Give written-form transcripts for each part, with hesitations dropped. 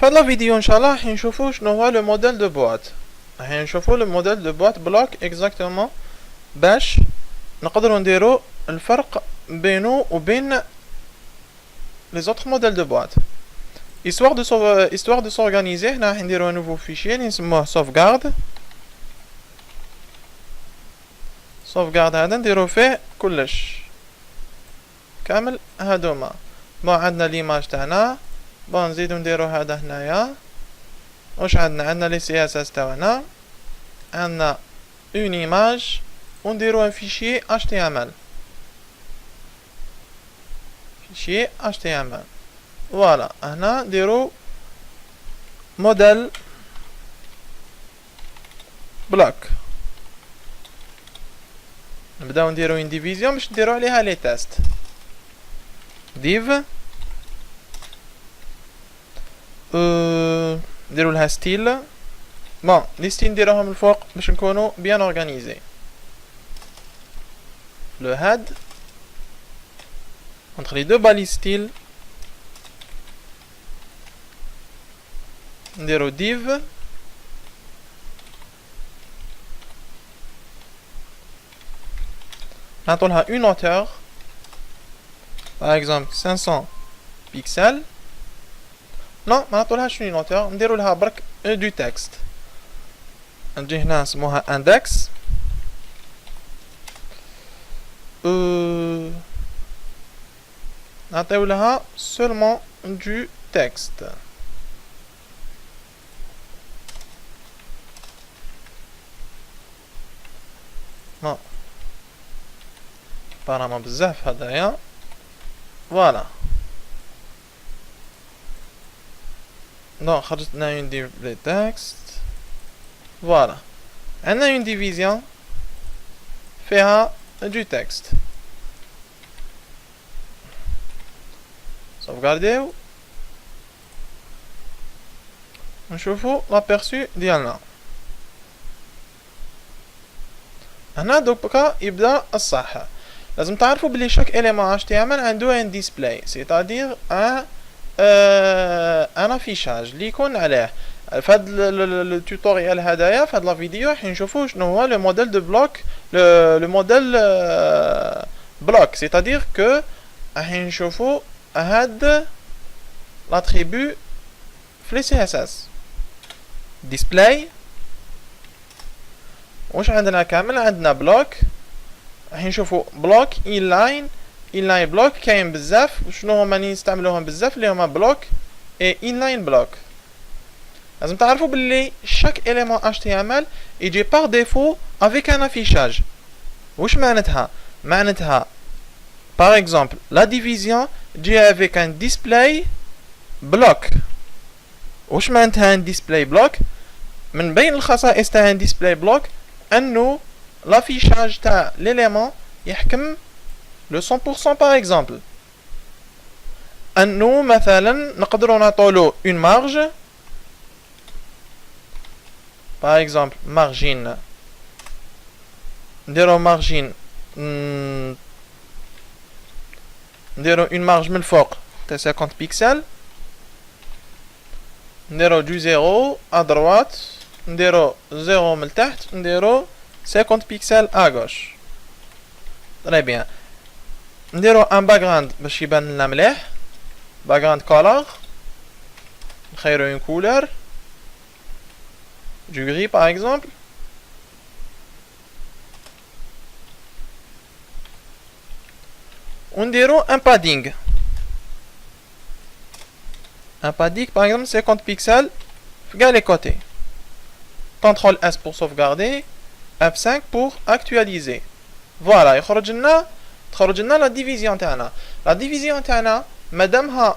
في هاد الفيديو ان شاء الله راح نشوفو شنو هو لو موديل دو بواط. راح نشوفو لو موديل دو بواط بلوك اكزاكتومون باش نقدروا نديرو الفرق بينو وبين لي زوتر موديل دو بواط. histoire de s'organiser هنا راح نديرو un nouveau fichier اللي نسموه sauvegarde. sauvegarde هذا نديرو فيه كلش كامل هادوما. بون عندنا ليماج تاعنا، بون نزيدو نديرو هذا هنايا. واش عندنا لي سي اس اس تاعنا، عندنا اون ايماج ونديرو ان فيشي html. فيشي html فوالا. هنا نديرو موديل بلوك. نبداو نديرو ان ديفيزيون باش نديرو عليها لي تيست. div نديرو لها ستيل. بون لي ستيل نديروهم الفوق باش نكونو بيان اورغانيزي. لو هاد entre les deux balises style نديرو div نعطولها une hauteur par exemple 500 pixels. non ما نعطولهاش une hauteur، نديرو لها برك du texte. نجي هنا نسموها index. نعطيو لها seulement du texte. non apparemment بزاف هدايا. فوالا. non خرجت لنا une div les textes. فوالا عندنا une division فيها du texte. sauvegarder نشوفو l'aperçu ديالنا. هنا دوكا يبدا الصح. لازم تعرفوا بلي شاك اليمون HTML عنده ان ديسبلاي، سيتادير ان افيشاج اللي يكون عليه. فهاد التوتوريال هدايا في هاد لا فيديو راح نشوفوا شنو هو لو موديل دو بلوك. لو موديل بلوك سيتادير كو راح نشوفوا هاد لاتريبو في سي اس اس. ديسبلاي واش عندنا كامل؟ عندنا بلوك. راح نشوفوا بلوك inline بلوك كاين بزاف. شنو هما اللي نستعملوهم بزاف؟ اللي هما بلوك اي inline بلوك. لازم تعرفوا باللي شاك اليمون HTML يجي par défaut avec un affichage. واش معناتها par exemple la division تجي avec un display block. واش معناتها un display block؟ من بين الخصائص تاع un display block انه l'affichage تاع l'élément يحكم le 100% par exemple. انه مثلا نقدروا نعطولو une marge par exemple margin. نديرو margin نديرو une marge من الفوق تاع 50 بيكسل. نديرو du 0 à droite، نديرو 0 من التحت، نديرو 50 بيكسل à gauche. très bien. نديرو ان باكغراوند باش يبان لنا مليح. باكغراوند color نخيرو une couleur du gris par exemple. ونديرو un padding. un padding par exemple 50 pixels في كاع les côtés. CTRL S pour sauvegarder، F5 pour actualiser. فوالا يخرج لنا لا ديفيزيون تاعنا. لا ديفيزيون تاعنا مادامها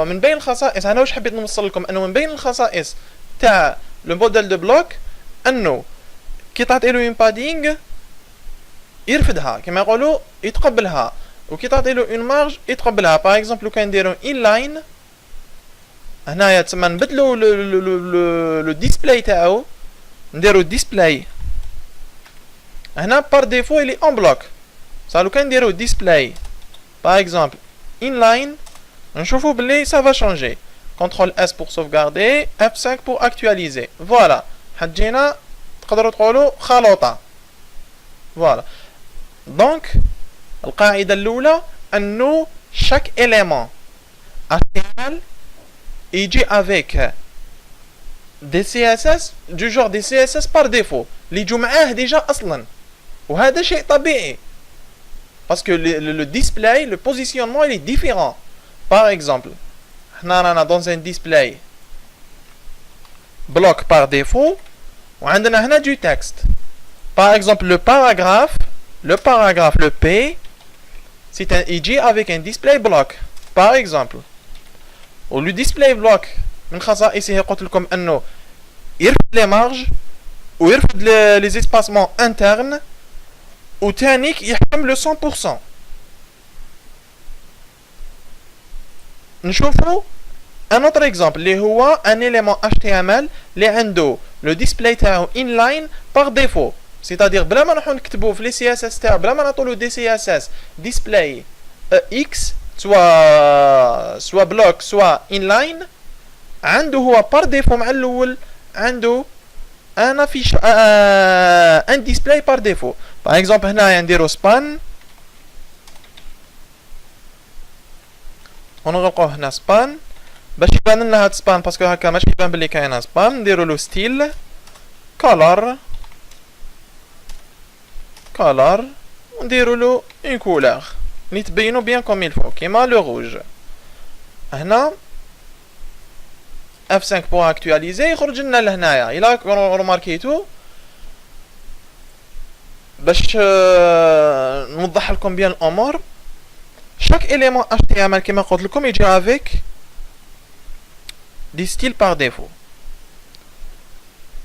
من بين الخصائص، انا واش حبيت نوصل لكم انه من بين الخصائص تاع لو موديل دو بلوك انه كي تعطي له اون بادينغ يرفدها كما يقولوا يتقبلها، وكي تعطي له اون مارج يتقبلها. باغ اكزومبل لو كان نديرو ان لاين هنايا تسمى نبدلو لو ديسبلاي تاعو، نديرو ديسبلاي هنا بار ديفو اللي اون بلوك. صار لو كان نديرو ديسبلاي باغ اكزومبل ان لاين نشوفو بلي سا فا شونجي. CTRL S pour sauvegarder, F5 pour actualiser. Voilà. حجينا تقدروا تقولوا خلطة. Voilà. Donc القاعدة الأولى أنه chaque élément HTML يجي avec des CSS du genre des CSS par défaut اللي يجوا معاه déjà أصلا وهذا شيء طبيعي parce que le display, le positionnement il est différent. Par exemple احنا رانا dans un display bloc par défaut وعندنا هنا du texte. Par exemple le paragraphe, le P c'est un يجي avec un display block par exemple. le display block من خصائصه قلت لكم انه يرفد لي مارج ويرفد لي اسباسمون انترن وتانيك يحكم لو 100%. نشوفوا un autre exemple اللي هو un élément HTML اللي عنده le display تاعو inline par défaut, c'est-à-dire بلا ما نروحو نكتبو في لي CSS تاعو بلا ما نعطولو دي CSS display X soit block soit inline عنده هو par défaut مع الاول عنده un affiche un display par défaut. par exemple هنايا نديرو span ونغلقوه هنا span باش يبان لنا هاد span باسكو هكا ماشي يبان بلي كاينه span. نديرو له ستيل color ونديرو له une couleur اللي تبينو bien comme il faut كيما لو روج. هنا F5 pour actualiser يخرج لنا لهنايا. الى رماركيتو باش نوضح لكم بيان الامور chaque élément HTML كما قلت لكم يجي avec des styles par défaut.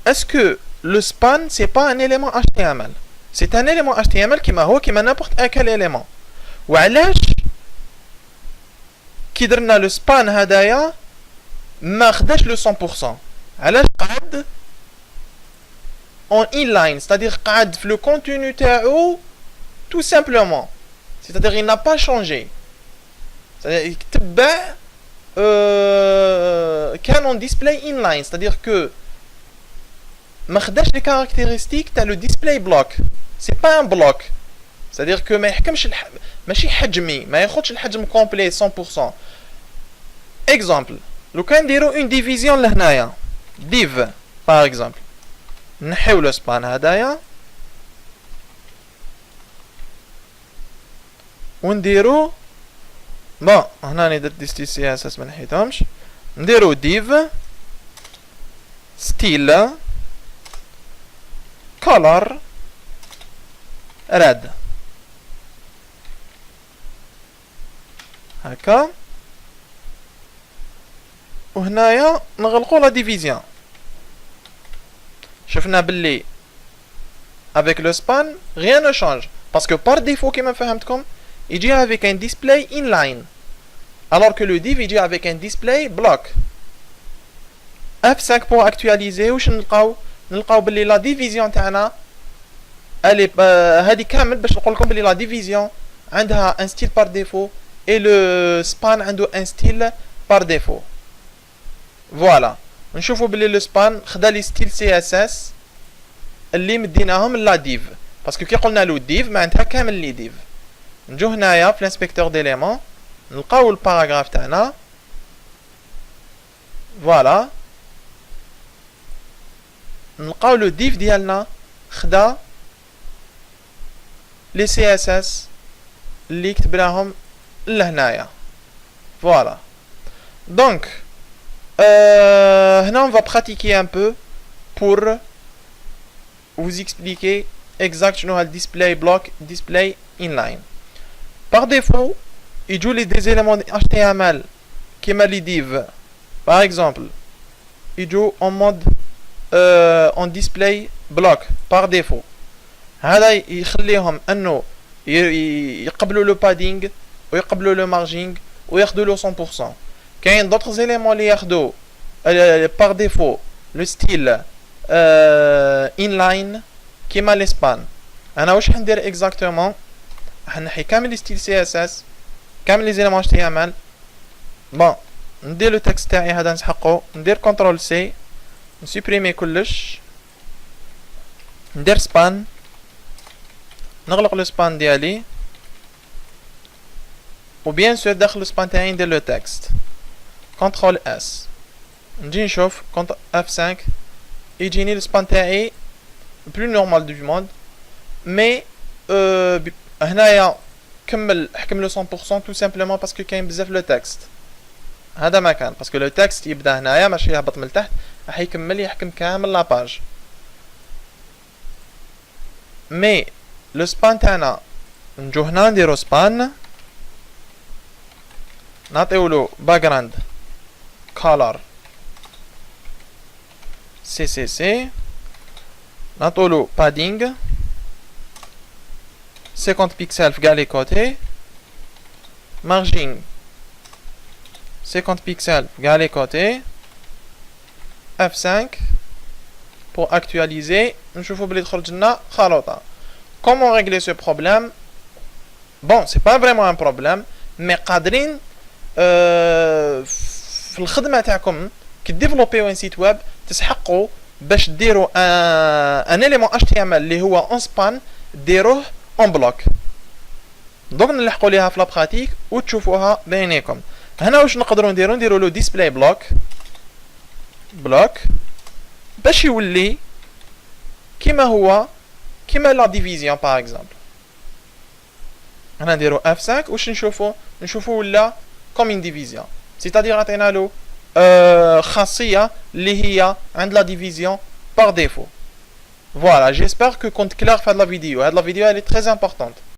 Est-ce que le span c'est pas un élément HTML? C'est un élément HTML كما هو كما n'importe quel élément. وعلاش كي درنا لو سبان هدايا ما خداش لو 100%؟ علاش قعد en inline, c'est-à-dire قعد في لو contenu تاعو tout simplement, c'est-à-dire il n'a pas changé, c'est-à-dire يتبع كان en display inline, c'est-à-dire que ما خداش les caractéristiques تاع le display block. c'est pas un bloc, c'est-à-dire que ما يحكمش ماشي حجمي ما ياخدش الحجم كومبلي 100%. exemple لو كان نديرو une division لهنايا div par exemple نحيو لو سبان هدايا ونديرو بون هنا ندير دي سي اس اس ما نحيتهمش نديرو div ستيل color red هكا وهنايا نغلقو لا ديفيزيون. شفنا باللي avec le span rien ne change parce que par défaut كما فهمتكم يجي avec un display inline alors que le div يجي avec un display block. F5 pour actualiser واش نلقاو باللي لا ديفيزيون تاعنا الي هذه كامل باش نقول لكم باللي لا ديفيزيون عندها un style par défaut et le span عنده un style par défaut. voilà نشوفوا باللي لو سبان خدا لي ستيل سي اس اس اللي مديناهم لا ديف باسكو كي قلنا له ديف معناتها كامل لي ديف. نجو هنايا في الانسبكتور ديليمون نلقاو الباراغراف تاعنا فوالا نلقاو لو ديف ديالنا خدا لي سي اس اس اللي كتبناهم لهنايا فوالا. دونك on va pratiquer un peu pour vous expliquer exactement le display block, display inline. Par défaut, il joue des éléments HTML qui m'a les div. Par exemple, il joue en mode en display block par défaut. هذا يخليهم انه يقبلوا le padding ويقبلوا le margin وياخذوا له 100%. كاين d'autres éléments اللي ياخدو par défaut le style inline كيما لي سبان. انا واش حندير exactement حنحي كامل لي ستيل سي اس اس كامل لي زيليمون اتش تي ام ال. بون ندير لو تكست تاعي هذا نسحقو ندير كنترول سي نسوبريمي كلش ندير سبان نغلق لو سبان ديالي و بيان سور داخل لو سبان تاعي ندير لو تكست كنترول اس نجي نشوف اف 5 يجيني لو سبان تاعي بلو نورمال دو موند مي هنايا كمل حكم لو 100% تو سامبلومون باسكو كاين بزاف لو تكست هذا ما كان باسكو لو تكست يبدا هنايا ماشي يهبط من التحت راح يكمل يحكم كامل لاباج مي لو سبان تاعنا نجو هنا نديرو سبان نعطيولو باكراند كولر سي نعطولو بادينغ 50 pixels في كاع لي كوتي مارجين 50 pixels في كاع لي كوتي F5 pour actualiser نشوفو بلي تخرج لنا خلوطة. Comment régler ce problème? Bon, c'est pas vraiment un problème, mais قادرين في الخدمة تاعكم كي ديفلوبيو ان سيت ويب تسحقوا باش ديروا ان اليمون HTML اللي هو اون سبان ديروه اون بلوك. دونك نلحقوا ليها في لابراتيك وتشوفوها بينيكم. هنا واش نقدروا نديروا له ديسبلاي بلوك باش يولي كيما هو كيما لا ديفيزيون باغ اكزومبل. هنا نديروا F5 واش نشوفوا ولا كوم ان ديفيزيون سيتادير عطينا له خاصيه اللي هي عند لا ديفيزيون باغ ديفو. Voilà, j'espère que compte clair fait de la vidéo. La vidéo elle est très importante.